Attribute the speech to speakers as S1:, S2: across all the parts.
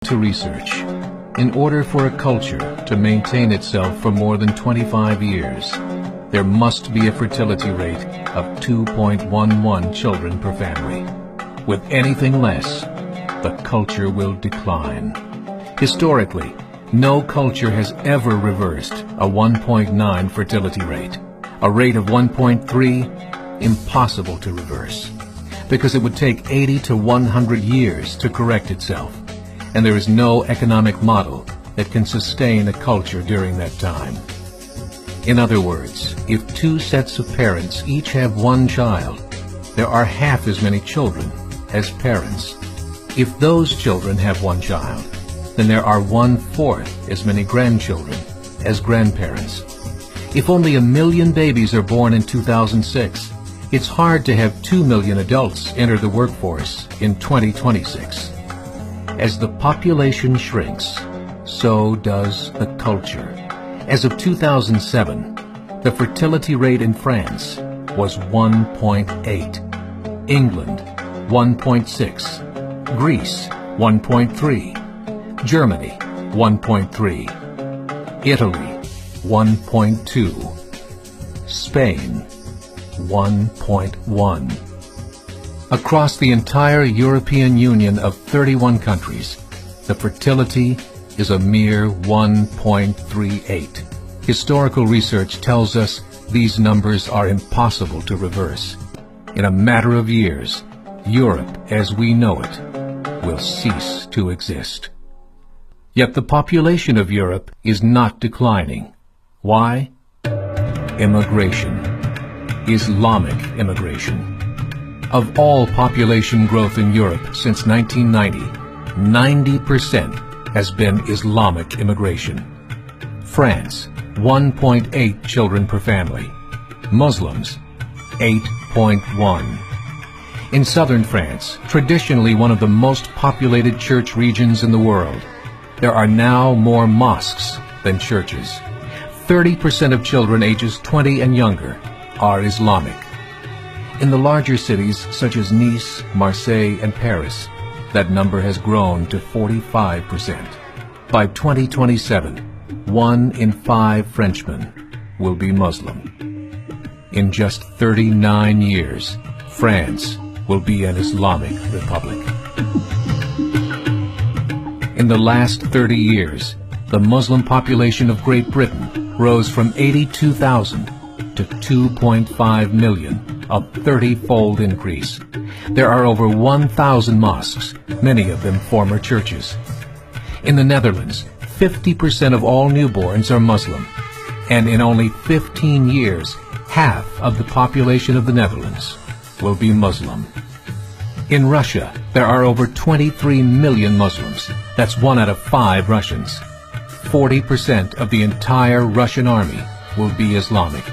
S1: To research. In order for a culture to maintain itself for more than 25 years, there must be a fertility rate of 2.11 children per family. With anything less, the culture will decline. Historically, no culture has ever reversed a 1.9 fertility rate. A rate of 1.3, impossible to reverse, because it would take 80 to 100 years to correct itself, and there is no economic model that can sustain a culture during that time. In other words, if two sets of parents each have one child, there are half as many children as parents. If those children have one child, then there are 1/4 as many grandchildren as grandparents. If only 1 million babies are born in 2006, it's hard to have 2 million adults enter the workforce in 2026. As the population shrinks, so does the culture. As of 2007, the fertility rate in France was 1.8, England 1.6, Greece 1.3, Germany 1.3, Italy 1.2, Spain 1.1. Across the entire European Union of 31 countries, the fertility is a mere 1.38. Historical research tells us these numbers are impossible to reverse. In a matter of years, Europe as we know it will cease to exist. Yet the population of Europe is not declining. Why? Immigration. Islamic immigration. Of all population growth in Europe since 1990, 90% has been Islamic immigration. France, 1.8 children per family. Muslims, 8.1. In southern France, traditionally one of the most populated church regions in the world, there are now more mosques than churches. 30% of children ages 20 and younger are Islamic. In the larger cities such as Nice, Marseille, and Paris, that number has grown to 45%. By 2027, 1 in 5 Frenchmen will be Muslim. In just 39 years, France will be an Islamic republic. In the last 30 years, the Muslim population of Great Britain rose from 82,000 to 2.5 million, a 30-fold increase. There are over 1,000 mosques, many of them former churches. In the Netherlands, 50% of all newborns are Muslim, and in only 15 years, half of the population of the Netherlands will be Muslim. In Russia, there are over 23 million Muslims. That's 1 out of 5 Russians. 40% of the entire Russian army will be Islamic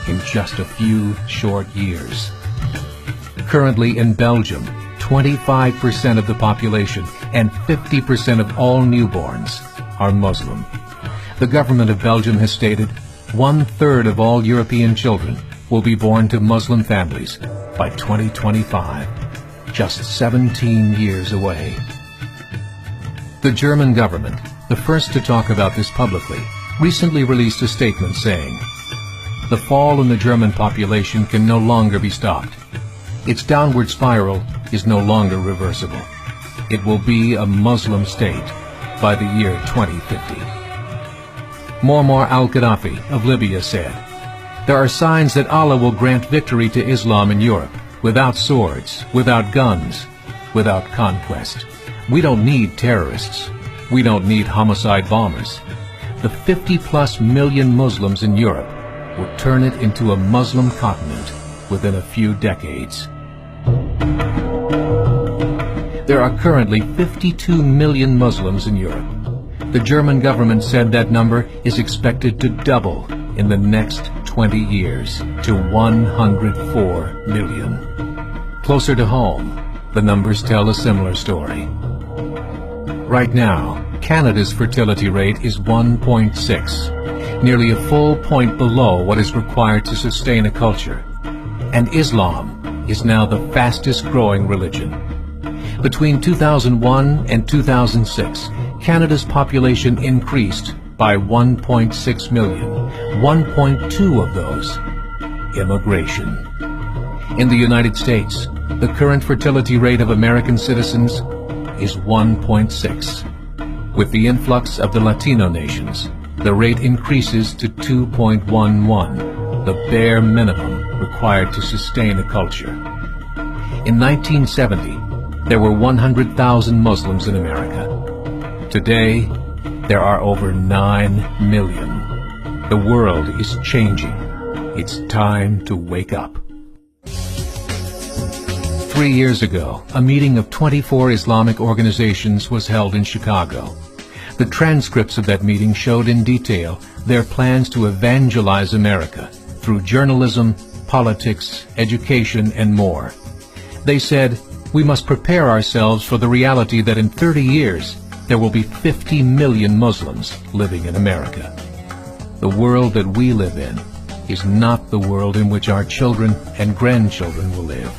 S1: in just a few short years. Currently in Belgium, 25% of the population and 50% of all newborns are Muslim. The government of Belgium has stated 1/3 of all European children will be born to Muslim families by 2025, just 17 years away. The German government, the first to talk about this publicly, recently released a statement saying, "The fall in the German population can no longer be stopped. Its downward spiral is no longer reversible. It will be a Muslim state by the year 2050. Muammar al-Gaddafi of Libya said, "There are signs that Allah will grant victory to Islam in Europe, without swords, without guns, without conquest. We don't need terrorists. We don't need homicide bombers. The 50+ million Muslims in Europe will turn it into a Muslim continent within a few decades." There are currently 52 million Muslims in Europe. The German government said that number is expected to double in the next 20 years to 104 million. Closer to home, the numbers tell a similar story. Right now, Canada's fertility rate is 1.6, nearly a full point below what is required to sustain a culture. And Islam is now the fastest growing religion. Between 2001 and 2006, Canada's population increased by 1.6 million, 1.2 of those immigration. In the United States, the current fertility rate of American citizens is 1.6. With the influx of the Latino nations, the rate increases to 2.11, the bare minimum required to sustain a culture. In 1970, there were 100,000 Muslims in America. Today, there are over 9 million. The world is changing. It's time to wake up. 3 years ago, a meeting of 24 Islamic organizations was held in Chicago. The transcripts of that meeting showed in detail their plans to evangelize America through journalism, politics, education, and more. They said, we must prepare ourselves for the reality that in 30 years, there will be 50 million Muslims living in America. The world that we live in is not the world in which our children and grandchildren will live.